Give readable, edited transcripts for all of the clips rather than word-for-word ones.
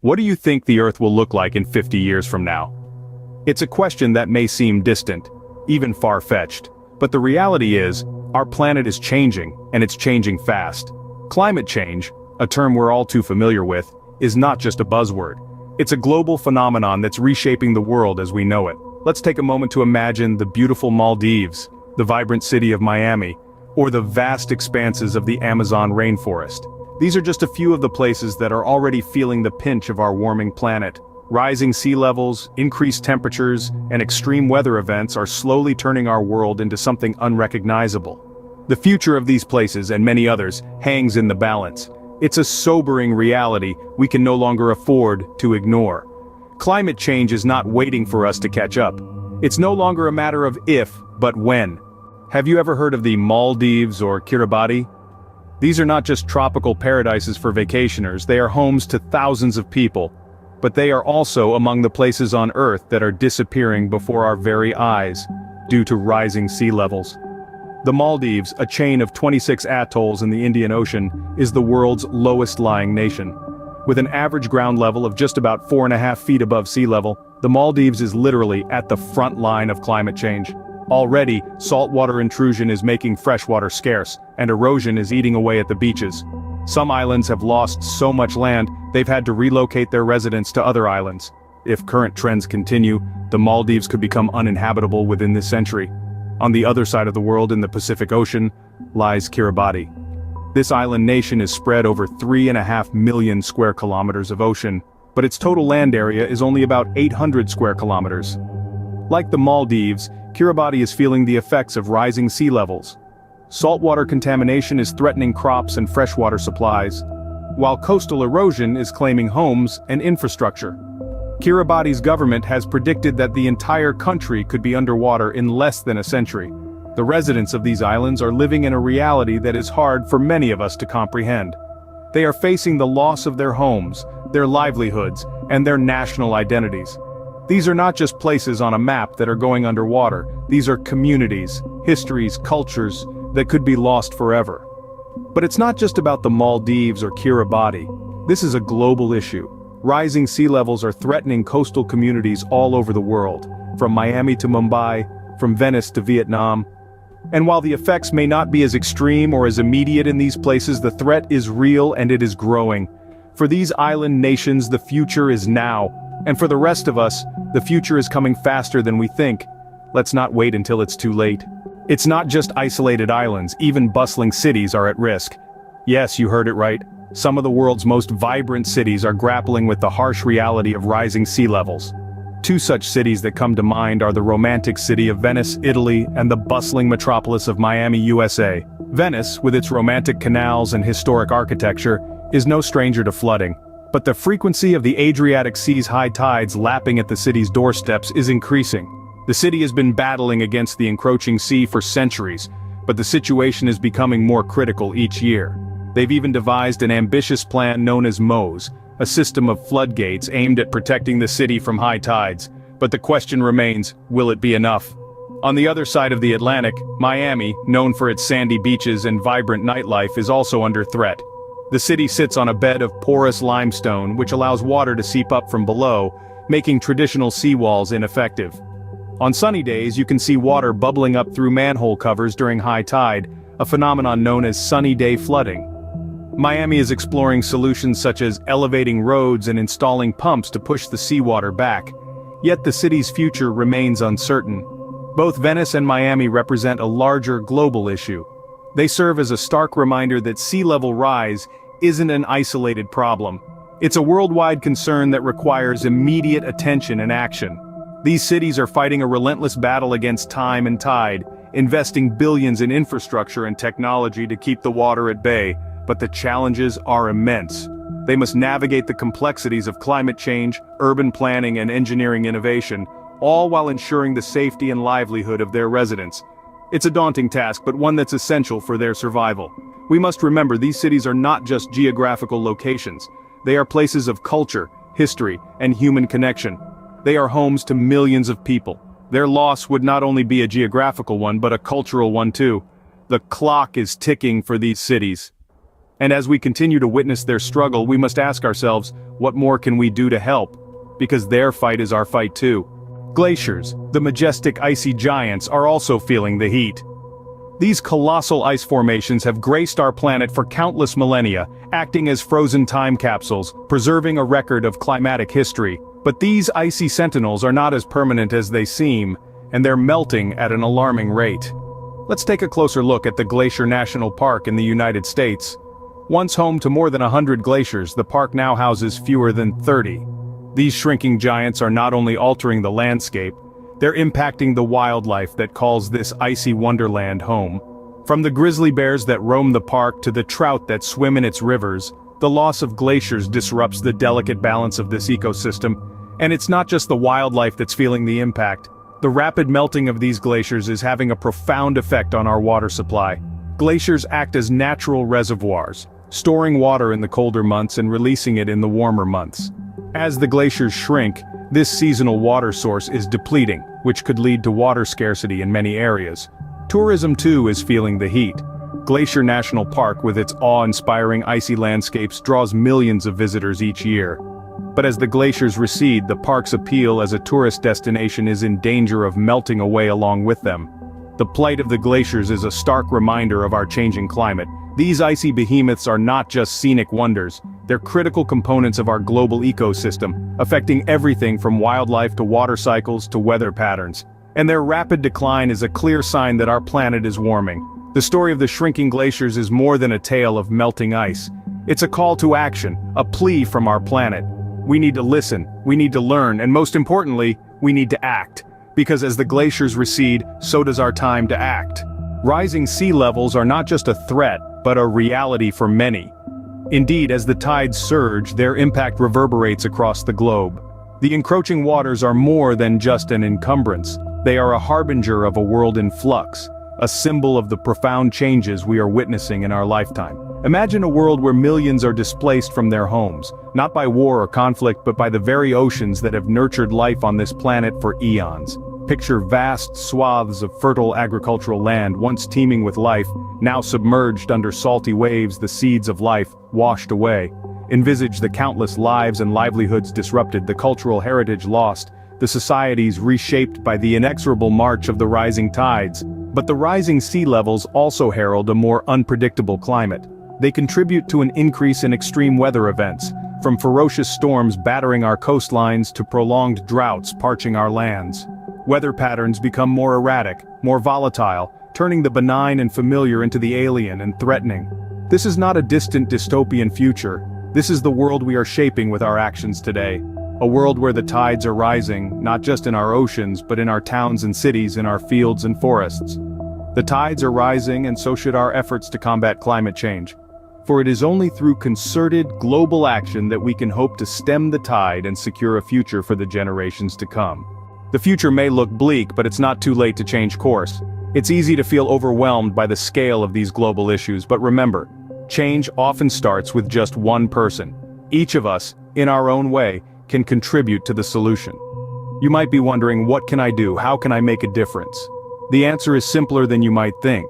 What do you think the Earth will look like in 50 years from now? It's a question that may seem distant, even far-fetched, but the reality is, our planet is changing, and it's changing fast. Climate change, a term we're all too familiar with, is not just a buzzword. It's a global phenomenon that's reshaping the world as we know it. Let's take a moment to imagine the beautiful Maldives, the vibrant city of Miami, or the vast expanses of the Amazon rainforest. These are just a few of the places that are already feeling the pinch of our warming planet. Rising sea levels, increased temperatures, and extreme weather events are slowly turning our world into something unrecognizable. The future of these places and many others hangs in the balance. It's a sobering reality we can no longer afford to ignore. Climate change is not waiting for us to catch up. It's no longer a matter of if, but when. Have you ever heard of the Maldives or Kiribati? These are not just tropical paradises for vacationers, they are homes to thousands of people. But they are also among the places on Earth that are disappearing before our very eyes, due to rising sea levels. The Maldives, a chain of 26 atolls in the Indian Ocean, is the world's lowest-lying nation. With an average ground level of just about 4.5 feet above sea level, the Maldives is literally at the front line of climate change. Already, saltwater intrusion is making freshwater scarce, and erosion is eating away at the beaches. Some islands have lost so much land, they've had to relocate their residents to other islands. If current trends continue, the Maldives could become uninhabitable within this century. On the other side of the world in the Pacific Ocean, lies Kiribati. This island nation is spread over 3.5 million square kilometers of ocean, but its total land area is only about 800 square kilometers. Like the Maldives, Kiribati is feeling the effects of rising sea levels. Saltwater contamination is threatening crops and freshwater supplies, while coastal erosion is claiming homes and infrastructure. Kiribati's government has predicted that the entire country could be underwater in less than a century. The residents of these islands are living in a reality that is hard for many of us to comprehend. They are facing the loss of their homes, their livelihoods, and their national identities. These are not just places on a map that are going underwater, these are communities, histories, cultures, that could be lost forever. But it's not just about the Maldives or Kiribati. This is a global issue. Rising sea levels are threatening coastal communities all over the world, from Miami to Mumbai, from Venice to Vietnam. And while the effects may not be as extreme or as immediate in these places, the threat is real and it is growing. For these island nations, the future is now. And for the rest of us, the future is coming faster than we think. Let's not wait until it's too late. It's not just isolated islands, even bustling cities are at risk. Yes, you heard it right. Some of the world's most vibrant cities are grappling with the harsh reality of rising sea levels. Two such cities that come to mind are the romantic city of Venice, Italy, and the bustling metropolis of Miami, USA. Venice, with its romantic canals and historic architecture, is no stranger to flooding. But the frequency of the Adriatic Sea's high tides lapping at the city's doorsteps is increasing. The city has been battling against the encroaching sea for centuries, but the situation is becoming more critical each year. They've even devised an ambitious plan known as MOSE, a system of floodgates aimed at protecting the city from high tides. But the question remains, will it be enough? On the other side of the Atlantic, Miami, known for its sandy beaches and vibrant nightlife, is also under threat. The city sits on a bed of porous limestone which allows water to seep up from below, making traditional seawalls ineffective. On sunny days you can see water bubbling up through manhole covers during high tide, a phenomenon known as sunny day flooding. Miami is exploring solutions such as elevating roads and installing pumps to push the seawater back. Yet the city's future remains uncertain. Both Venice and Miami represent a larger global issue. They serve as a stark reminder that sea level rise isn't an isolated problem. It's a worldwide concern that requires immediate attention and action. These cities are fighting a relentless battle against time and tide, investing billions in infrastructure and technology to keep the water at bay, but the challenges are immense. They must navigate the complexities of climate change, urban planning and engineering innovation, all while ensuring the safety and livelihood of their residents. It's a daunting task, but one that's essential for their survival. We must remember these cities are not just geographical locations. They are places of culture, history, and human connection. They are homes to millions of people. Their loss would not only be a geographical one, but a cultural one too. The clock is ticking for these cities. And as we continue to witness their struggle, we must ask ourselves, what more can we do to help? Because their fight is our fight too. Glaciers, the majestic icy giants, are also feeling the heat. These colossal ice formations have graced our planet for countless millennia, acting as frozen time capsules, preserving a record of climatic history. But these icy sentinels are not as permanent as they seem, and they're melting at an alarming rate. Let's take a closer look at the Glacier National Park in the United States. Once home to more than 100 glaciers, the park now houses fewer than 30. These shrinking giants are not only altering the landscape, they're impacting the wildlife that calls this icy wonderland home. From the grizzly bears that roam the park to the trout that swim in its rivers, the loss of glaciers disrupts the delicate balance of this ecosystem. And it's not just the wildlife that's feeling the impact. The rapid melting of these glaciers is having a profound effect on our water supply. Glaciers act as natural reservoirs, storing water in the colder months and releasing it in the warmer months. As the glaciers shrink, this seasonal water source is depleting, which could lead to water scarcity in many areas. Tourism too is feeling the heat. Glacier National Park, with its awe-inspiring icy landscapes, draws millions of visitors each year. But as the glaciers recede, the park's appeal as a tourist destination is in danger of melting away along with them. The plight of the glaciers is a stark reminder of our changing climate. These icy behemoths are not just scenic wonders, they're critical components of our global ecosystem, affecting everything from wildlife to water cycles to weather patterns. And their rapid decline is a clear sign that our planet is warming. The story of the shrinking glaciers is more than a tale of melting ice. It's a call to action, a plea from our planet. We need to listen, we need to learn, and most importantly, we need to act. Because as the glaciers recede, so does our time to act. Rising sea levels are not just a threat, but a reality for many. Indeed, as the tides surge, their impact reverberates across the globe. The encroaching waters are more than just an encumbrance. They are a harbinger of a world in flux, a symbol of the profound changes we are witnessing in our lifetime. Imagine a world where millions are displaced from their homes, not by war or conflict but by the very oceans that have nurtured life on this planet for eons. Picture vast swaths of fertile agricultural land once teeming with life, now submerged under salty waves, the seeds of life washed away. Envisage the countless lives and livelihoods disrupted, the cultural heritage lost, the societies reshaped by the inexorable march of the rising tides. But the rising sea levels also herald a more unpredictable climate. They contribute to an increase in extreme weather events, from ferocious storms battering our coastlines to prolonged droughts parching our lands. Weather patterns become more erratic, more volatile, turning the benign and familiar into the alien and threatening. This is not a distant dystopian future. This is the world we are shaping with our actions today. A world where the tides are rising, not just in our oceans, but in our towns and cities, in our fields and forests. The tides are rising, and so should our efforts to combat climate change. For it is only through concerted, global action that we can hope to stem the tide and secure a future for the generations to come. The future may look bleak, but it's not too late to change course. It's easy to feel overwhelmed by the scale of these global issues, but remember, change often starts with just one person. Each of us, in our own way, can contribute to the solution. You might be wondering, what can I do? How can I make a difference? The answer is simpler than you might think.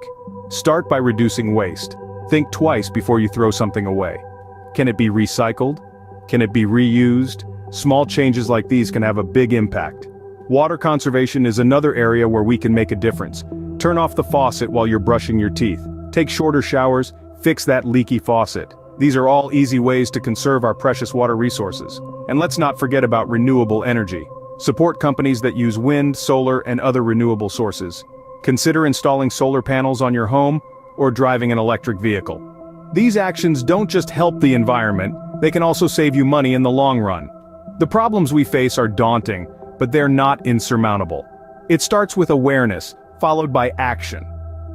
Start by reducing waste. Think twice before you throw something away. Can it be recycled? Can it be reused? Small changes like these can have a big impact. Water conservation is another area where we can make a difference. Turn off the faucet while you're brushing your teeth. Take shorter showers, fix that leaky faucet. These are all easy ways to conserve our precious water resources. And let's not forget about renewable energy. Support companies that use wind, solar, and other renewable sources. Consider installing solar panels on your home or driving an electric vehicle. These actions don't just help the environment, they can also save you money in the long run. The problems we face are daunting, but they're not insurmountable. It starts with awareness, followed by action.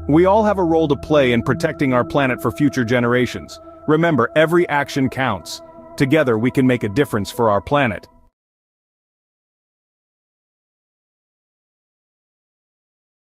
We all have a role to play in protecting our planet for future generations. Remember, every action counts. Together we can make a difference for our planet.